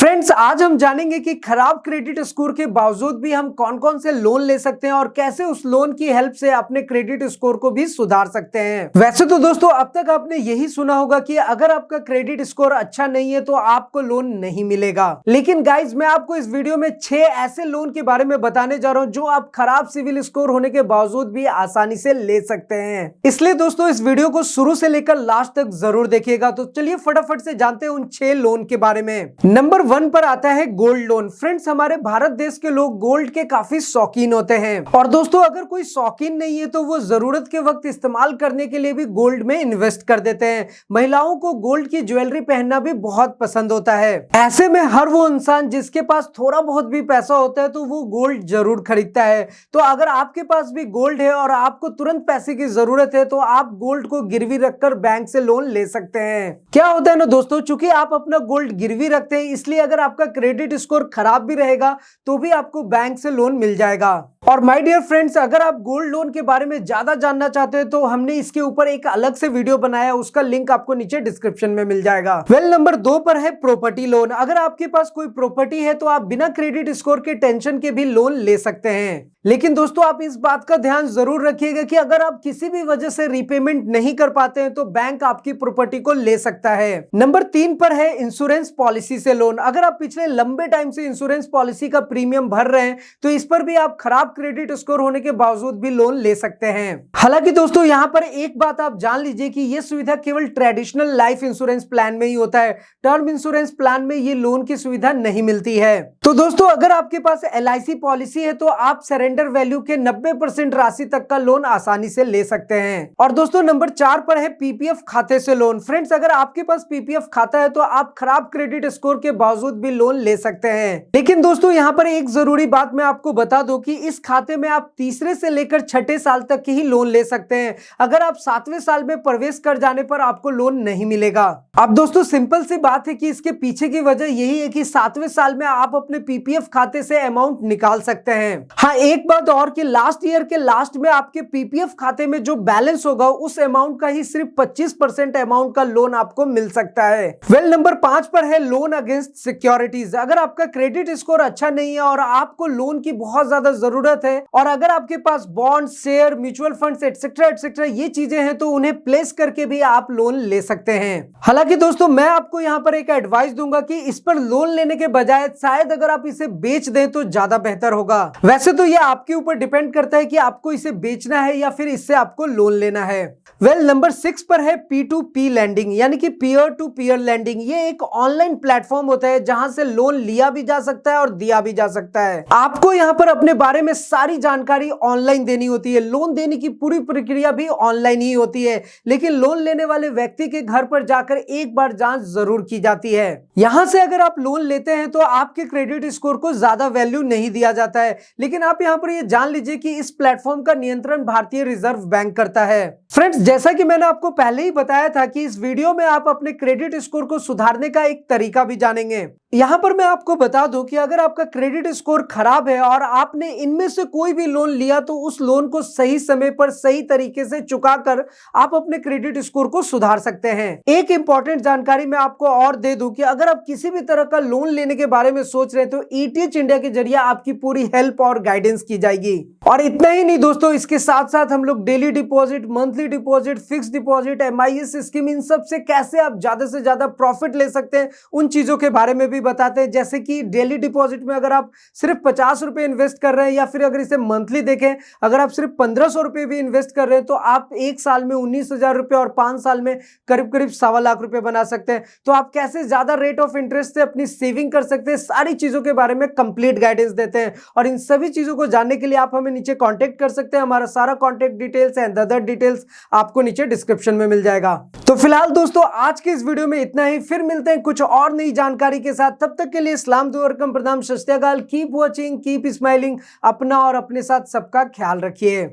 Friends, आज हम जानेंगे कि खराब क्रेडिट स्कोर के बावजूद भी हम कौन कौन से लोन ले सकते हैं और कैसे उस लोन की हेल्प से अपने क्रेडिट स्कोर को भी सुधार सकते हैं। वैसे तो दोस्तों, अब तक आपने यही सुना होगा कि अगर आपका क्रेडिट स्कोर अच्छा नहीं है तो आपको लोन नहीं मिलेगा। लेकिन गाइज, मैं आपको इस वीडियो में 6 ऐसे लोन के बारे में बताने जा रहा हूं जो आप खराब सिविल स्कोर होने के बावजूद भी आसानी से ले सकते हैं। इसलिए दोस्तों, इस वीडियो को शुरू से लेकर लास्ट तक जरूर देखिएगा। तो चलिए फटाफट से जानते हैं उन 6 लोन के बारे में। नंबर 1 पर आता है गोल्ड लोन। फ्रेंड्स, हमारे भारत देश के लोग गोल्ड के काफी शौकीन होते हैं और दोस्तों, अगर कोई शौकीन नहीं है तो वो जरूरत के वक्त इस्तेमाल करने के लिए भी गोल्ड में इन्वेस्ट कर देते हैं। महिलाओं को गोल्ड की ज्वेलरी पहनना भी बहुत पसंद होता है। ऐसे में हर वो इंसान जिसके पास थोड़ा बहुत भी पैसा होता है तो वो गोल्ड जरूर खरीदता है। तो अगर आपके पास भी गोल्ड है और आपको तुरंत पैसे की जरूरत है तो आप गोल्ड को गिरवी रखकर बैंक से लोन ले सकते हैं। क्या होता है ना दोस्तों, चूंकि आप अपना गोल्ड गिरवी रखते हैं, इसलिए अगर आपका क्रेडिट स्कोर खराब भी रहेगा तो भी आपको बैंक से लोन मिल जाएगा। और माय डियर फ्रेंड्स, अगर आप गोल्ड लोन के बारे में ज्यादा जानना चाहते हैं तो हमने इसके ऊपर एक अलग से वीडियो बनाया है, उसका लिंक आपको नीचे डिस्क्रिप्शन में मिल जाएगा। नंबर 2 पर है प्रॉपर्टी लोन। अगर आपके पास कोई प्रॉपर्टी है तो आप बिना क्रेडिट स्कोर के टेंशन के भी लोन ले सकते हैं। लेकिन दोस्तों, आप इस बात का ध्यान जरूर रखिएगा कि अगर आप किसी भी वजह से रीपेमेंट नहीं कर पाते हैं तो बैंक आपकी प्रॉपर्टी को ले सकता है। नंबर 3 पर है इंश्योरेंस पॉलिसी से लोन। अगर आप पिछले लंबे टाइम से इंश्योरेंस पॉलिसी का प्रीमियम भर रहे हैं तो इस पर भी आप खराब क्रेडिट स्कोर होने के बावजूद भी लोन ले सकते हैं। हालांकि दोस्तों, यहां पर एक बात आप जान लीजिए कि यह सुविधा केवल ट्रेडिशनल लाइफ इंश्योरेंस प्लान में ही होता है। टर्म इंश्योरेंस प्लान में ये लोन की सुविधा नहीं मिलती है। तो दोस्तों, अगर आपके पास LIC पॉलिसी है तो आप सरेंडर वैल्यू के 90% राशि तक का लोन आसानी से ले सकते हैं। और दोस्तों, नंबर 4 पर है PPF खाते से लोन। फ्रेंड्स, अगर आपके पास PPF खाता है तो आप खराब क्रेडिट स्कोर के बावजूद भी लोन ले सकते हैं। लेकिन दोस्तों, यहां पर एक जरूरी बात मैं आपको बता दूं कि इस खाते में आप तीसरे से लेकर छठे साल तक की ही लोन ले सकते हैं। अगर आप 7वें साल में प्रवेश कर जाने पर आपको लोन नहीं मिलेगा। अब दोस्तों, सिंपल सी बात है कि इसके पीछे की वजह यही है कि 7वें साल में आप अपने PPF खाते से अमाउंट निकाल सकते हैं। हाँ, एक बात और कि लास्ट ईयर के लास्ट में आपके PPF खाते में जो बैलेंस होगा उस अमाउंट का ही सिर्फ 25% अमाउंट का लोन आपको मिल सकता है। नंबर 5 पर है लोन अगेंस्ट सिक्योरिटीज। अगर आपका क्रेडिट स्कोर अच्छा नहीं है और आपको लोन की बहुत ज्यादा जरूरत है और अगर आपके पास bond, share, mutual funds etcetera etcetera ये चीजें हैं तो उन्हें प्लेस करके भी आप लोन ले सकते हैं। हालांकि दोस्तों, मैं आपको यहां पर एक एडवाइस दूंगा कि इस पर लोन लेने के बजाय शायद अगर आप इसे बेच दें तो ज्यादा बेहतर होगा। वैसे तो यह आपके ऊपर डिपेंड करता है कि आपको इसे बेचना है या फिर इससे आपको लोन लेना है। नंबर 6 पर है P2P लैंडिंग, यानी कि पीयर टू पीयर लैंडिंग। ये एक ऑनलाइन प्लेटफॉर्म होता है जहां से लोन लिया भी जा सकता है और दिया भी जा सकता है। आपको यहां पर अपने बारे में सारी जानकारी ऑनलाइन देनी होती है। लोन देने की पूरी प्रक्रिया भी ऑनलाइन ही होती है, लेकिन लोन लेने वाले व्यक्ति के घर पर जाकर एक बार जांच जरूर की जाती है। यहां से अगर आप लोन लेते हैं तो आपके क्रेडिट स्कोर को ज्यादा वैल्यू नहीं दिया जाता है। लेकिन आप यहां पर यह जान लीजिए कि इस प्लेटफॉर्म का नियंत्रण भारतीय रिजर्व बैंक करता है। फ्रेंड्स, जैसा कि मैंने आपको पहले ही बताया था कि इस वीडियो में आप अपने क्रेडिट स्कोर को सुधारने का एक तरीका भी जानेंगे। यहां पर मैं आपको बता दूं कि अगर आपका क्रेडिट स्कोर खराब है और आपने इनमें से कोई भी लोन लिया तो उस लोन को सही समय पर सही तरीके से चुकाकर आप अपने क्रेडिट स्कोर को सुधार सकते हैं। एक इंपॉर्टेंट जानकारी मैं आपको और दे दूं कि अगर आप किसी भी तरह का लोन लेने के बारे में सोच रहे हैं तो ETH इंडिया के जरिए आपकी पूरी हेल्प और गाइडेंस की जाएगी। और इतना ही नहीं दोस्तों, इसके साथ साथ हम लोग daily deposit, monthly deposit, fix deposit, MIS scheme, इन सब से कैसे आप ज्यादा से ज्यादा प्रॉफिट ले सकते हैं उन चीजों के बारे में भी बताते हैं। जैसे कि डेली डिपॉजिट में अगर आप सिर्फ 50 रुपए इन्वेस्ट कर रहे हैं या फिर अगर इसे मंथली देखें, अगर आप सिर्फ 1500 रुपए भी इन्वेस्ट कर रहे हैं तो आप एक साल में 19,000 रुपए और 5 साल में करीब करीब 1.25 लाख रुपए बना सकते हैं। तो आप कैसे ज्यादा रेट ऑफ इंटरेस्ट से अपनी सेविंग कर सकते हैं, सारी चीजों के बारे में कंप्लीट गाइडेंस देते हैं। और इन सभी चीजों को जानने के लिए आप हमें नीचे कॉन्टेक्ट कर सकते हैं। हमारा सारा contact details and other details आपको नीचे डिस्क्रिप्शन में मिल जाएगा। तो फिलहाल दोस्तों, आज के इस वीडियो में इतना ही। फिर मिलते हैं कुछ और नई जानकारी के साथ। तब तक के लिए इस्लाम दुआ प्रणाम, सत श्री अकाल। Keep watching, keep smiling. अपना और अपने साथ सबका ख्याल रखिए।